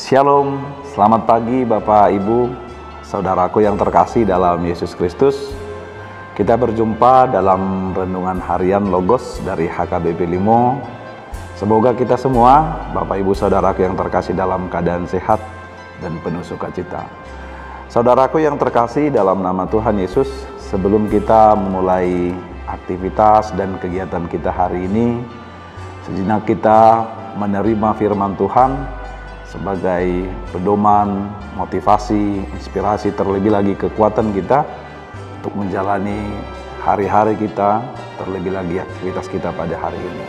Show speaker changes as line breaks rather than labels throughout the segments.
Shalom, selamat pagi Bapak Ibu, saudaraku yang terkasih dalam Yesus Kristus. Kita berjumpa dalam renungan harian Logos dari HKBP Limo. Semoga kita semua, Bapak Ibu saudaraku yang terkasih dalam keadaan sehat dan penuh sukacita. Saudaraku yang terkasih dalam nama Tuhan Yesus, sebelum kita memulai aktivitas dan kegiatan kita hari ini, sejenak kita menerima firman Tuhan sebagai pedoman, motivasi, inspirasi, terlebih lagi kekuatan kita untuk menjalani hari-hari kita, terlebih lagi aktivitas kita pada hari ini.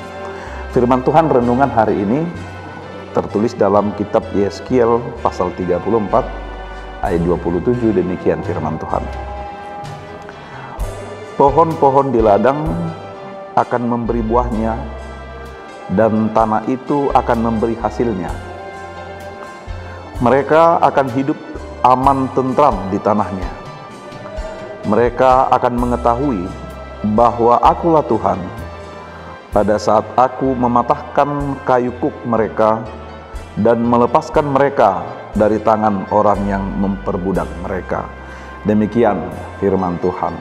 Firman Tuhan renungan hari ini tertulis dalam kitab Yeskiel pasal 34 ayat 27, demikian firman Tuhan. Pohon-pohon di ladang akan memberi buahnya dan tanah itu akan memberi hasilnya. Mereka akan hidup aman tentram di tanahnya. Mereka akan mengetahui bahwa Akulah Tuhan pada saat Aku mematahkan kayu kuk mereka dan melepaskan mereka dari tangan orang yang memperbudak mereka. Demikian firman Tuhan.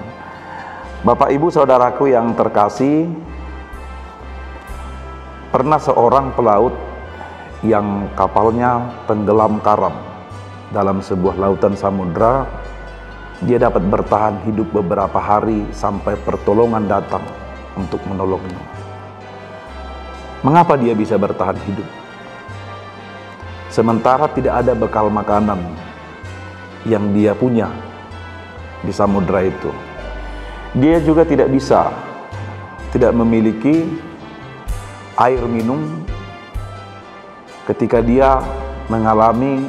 Bapak Ibu saudaraku yang terkasih, pernah seorang pelaut yang kapalnya tenggelam karam dalam sebuah lautan samudra. Dia dapat bertahan hidup beberapa hari sampai pertolongan datang untuk menolongnya. Mengapa dia bisa bertahan hidup? Sementara tidak ada bekal makanan yang dia punya di samudra itu. Dia juga tidak memiliki air minum ketika dia mengalami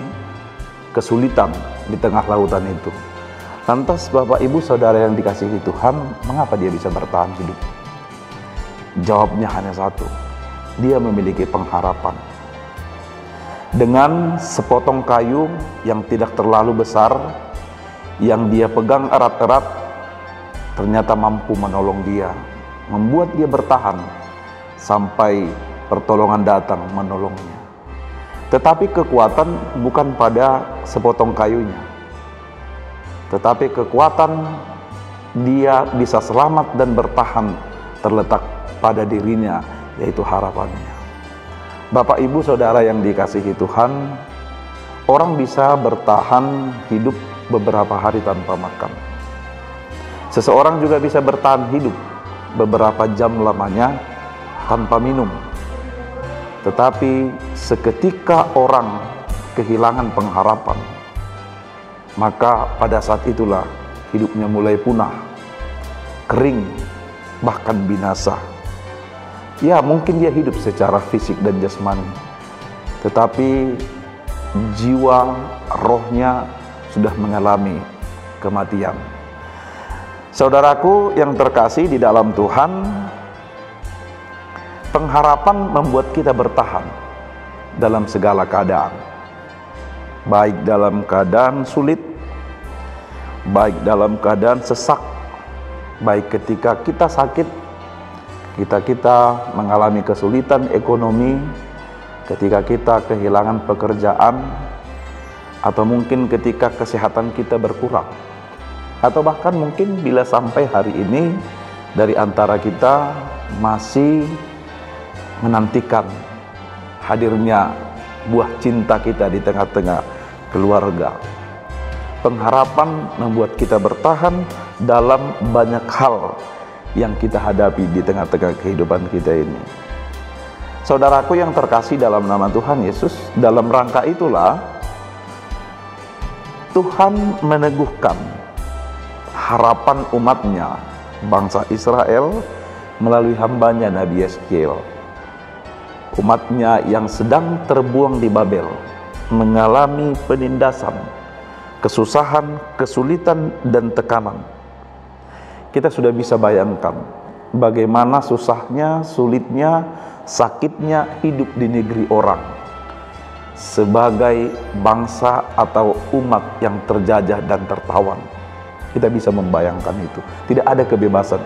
kesulitan di tengah lautan itu. Lantas Bapak Ibu Saudara yang dikasihi Tuhan, mengapa dia bisa bertahan hidup? Jawabnya hanya satu, dia memiliki pengharapan. Dengan sepotong kayu yang tidak terlalu besar, yang dia pegang erat-erat, ternyata mampu menolong dia, membuat dia bertahan sampai pertolongan datang menolongnya. Tetapi kekuatan bukan pada sepotong kayunya, tetapi kekuatan dia bisa selamat dan bertahan terletak pada dirinya, yaitu harapannya. Bapak Ibu Saudara yang dikasihi Tuhan, orang bisa bertahan hidup beberapa hari tanpa makan. Seseorang juga bisa bertahan hidup beberapa jam lamanya tanpa minum. Tetapi seketika orang kehilangan pengharapan, maka pada saat itulah hidupnya mulai punah, kering, bahkan binasa. Ya, mungkin dia hidup secara fisik dan jasmani, tetapi jiwa, rohnya sudah mengalami kematian. Saudaraku yang terkasih di dalam Tuhan, pengharapan membuat kita bertahan dalam segala keadaan, baik dalam keadaan sulit, baik dalam keadaan sesak, baik ketika kita sakit, kita mengalami kesulitan ekonomi, ketika kita kehilangan pekerjaan, atau mungkin ketika kesehatan kita berkurang, atau bahkan mungkin bila sampai hari ini dari antara kita masih menantikan hadirnya buah cinta kita di tengah-tengah keluarga. Pengharapan membuat kita bertahan dalam banyak hal yang kita hadapi di tengah-tengah kehidupan kita ini. Saudaraku yang terkasih dalam nama Tuhan Yesus, dalam rangka itulah Tuhan meneguhkan harapan umatnya, bangsa Israel, melalui hambanya Nabi Yeskiel. Umatnya yang sedang terbuang di Babel, mengalami penindasan, kesusahan, kesulitan, dan tekanan. Kita sudah bisa bayangkan bagaimana susahnya, sulitnya, sakitnya hidup di negeri orang sebagai bangsa atau umat yang terjajah dan tertawan. Kita bisa membayangkan itu. Tidak ada kebebasan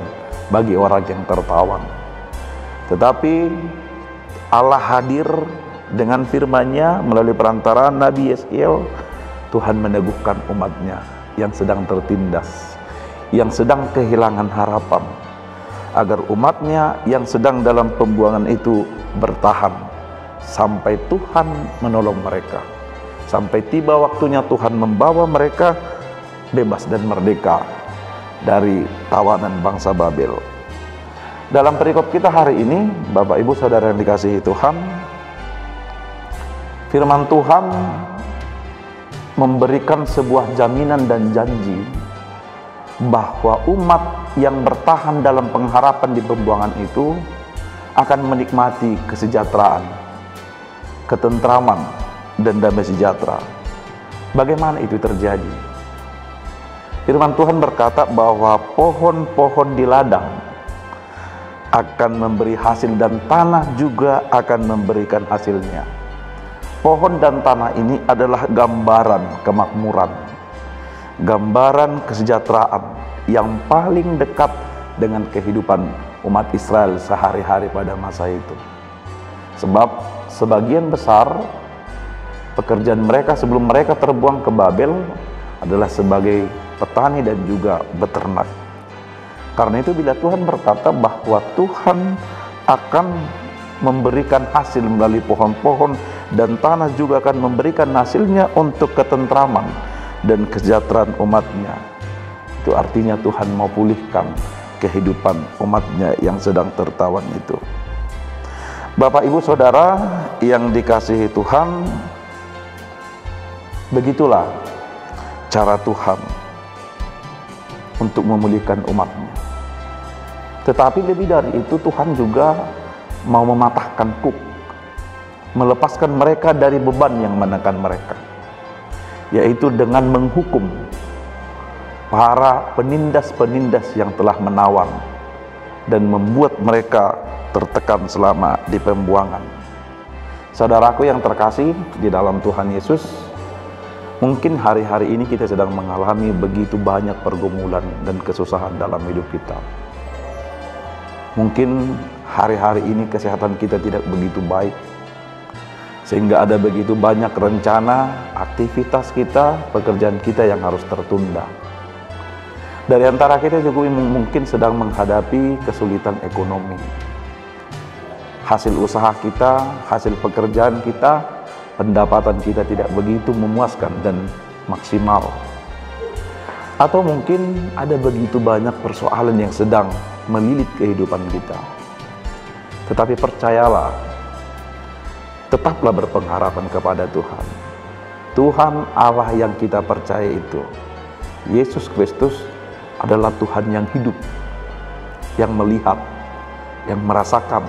bagi orang yang tertawan. Tetapi Allah hadir dengan firman-Nya melalui perantaraan Nabi Yeskiel, Tuhan meneguhkan umat-Nya yang sedang tertindas, yang sedang kehilangan harapan, agar umat-Nya yang sedang dalam pembuangan itu bertahan sampai Tuhan menolong mereka, sampai tiba waktunya Tuhan membawa mereka bebas dan merdeka dari tawanan bangsa Babel. Dalam perikop kita hari ini, Bapak Ibu Saudara yang dikasihi Tuhan, firman Tuhan memberikan sebuah jaminan dan janji bahwa umat yang bertahan dalam pengharapan di pembuangan itu akan menikmati kesejahteraan, ketentraman, dan damai sejahtera. Bagaimana itu terjadi? Firman Tuhan berkata bahwa pohon-pohon di ladang akan memberi hasil dan tanah juga akan memberikan hasilnya. Pohon dan tanah ini adalah gambaran kemakmuran, gambaran kesejahteraan yang paling dekat dengan kehidupan umat Israel sehari-hari pada masa itu. Sebab sebagian besar pekerjaan mereka sebelum mereka terbuang ke Babel adalah sebagai petani dan juga beternak. Karena itu bila Tuhan berkata bahwa Tuhan akan memberikan hasil melalui pohon-pohon dan tanah juga akan memberikan hasilnya untuk ketentraman dan kesejahteraan umat-Nya, itu artinya Tuhan mau pulihkan kehidupan umat-Nya yang sedang tertawan itu. Bapak Ibu Saudara yang dikasihi Tuhan, begitulah cara Tuhan untuk memulihkan umat-Nya. Tetapi lebih dari itu, Tuhan juga mau mematahkan kuk, melepaskan mereka dari beban yang menekan mereka, yaitu dengan menghukum para penindas-penindas yang telah menawan dan membuat mereka tertekan selama di pembuangan. Saudaraku yang terkasih di dalam Tuhan Yesus, mungkin hari-hari ini kita sedang mengalami begitu banyak pergumulan dan kesusahan dalam hidup kita. Mungkin hari-hari ini kesehatan kita tidak begitu baik, sehingga ada begitu banyak rencana, aktivitas kita, pekerjaan kita yang harus tertunda. Dari antara kita juga mungkin sedang menghadapi kesulitan ekonomi. Hasil usaha kita, hasil pekerjaan kita, pendapatan kita tidak begitu memuaskan dan maksimal. Atau mungkin ada begitu banyak persoalan yang sedang melilit kehidupan kita. Tetapi percayalah, tetaplah berpengharapan kepada Tuhan. Tuhan Allah yang kita percaya itu, Yesus Kristus, adalah Tuhan yang hidup, yang melihat, yang merasakan,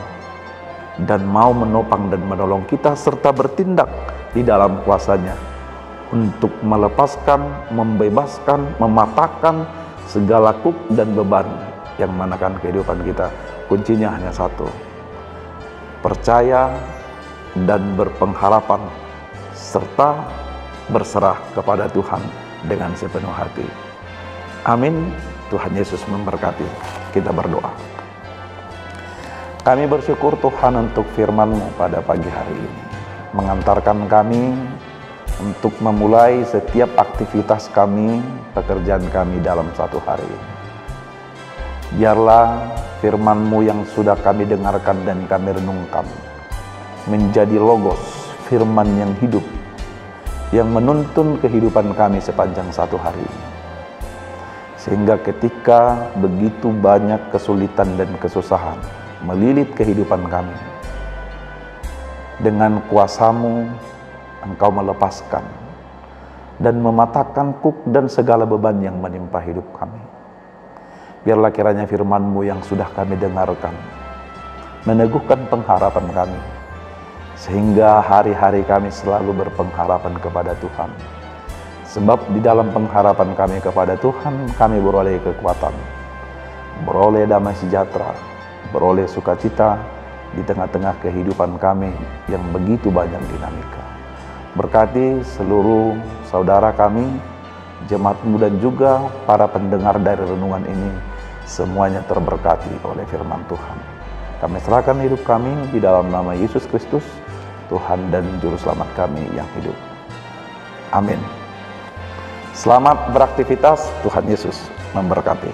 dan mau menopang dan menolong kita serta bertindak di dalam kuasa-Nya untuk melepaskan, membebaskan, mematahkan segala kuk dan beban yang menekan kehidupan kita. Kuncinya hanya satu: percaya dan berpengharapan serta berserah kepada Tuhan dengan sepenuh hati. Amin. Tuhan Yesus memberkati. Kita berdoa. Kami bersyukur Tuhan untuk firman-Mu pada pagi hari ini, mengantarkan kami untuk memulai setiap aktivitas kami, pekerjaan kami dalam satu hari ini. Biarlah firman-Mu yang sudah kami dengarkan dan kami renungkan menjadi logos, firman yang hidup, yang menuntun kehidupan kami sepanjang satu hari ini. Sehingga ketika begitu banyak kesulitan dan kesusahan melilit kehidupan kami, dengan kuasa-Mu Engkau melepaskan dan mematahkan kuk dan segala beban yang menimpa hidup kami. Biarlah kiranya firman-Mu yang sudah kami dengarkan meneguhkan pengharapan kami, sehingga hari-hari kami selalu berpengharapan kepada Tuhan. Sebab di dalam pengharapan kami kepada Tuhan, kami beroleh kekuatan, beroleh damai sejahtera, beroleh sukacita di tengah-tengah kehidupan kami yang begitu banyak dinamika. Berkati seluruh saudara kami, jemaat-Mu, dan juga para pendengar dari renungan ini, semuanya terberkati oleh firman Tuhan. Kami serahkan hidup kami di dalam nama Yesus Kristus, Tuhan dan Juru Selamat kami yang hidup. Amin. Selamat beraktivitas, Tuhan Yesus memberkati.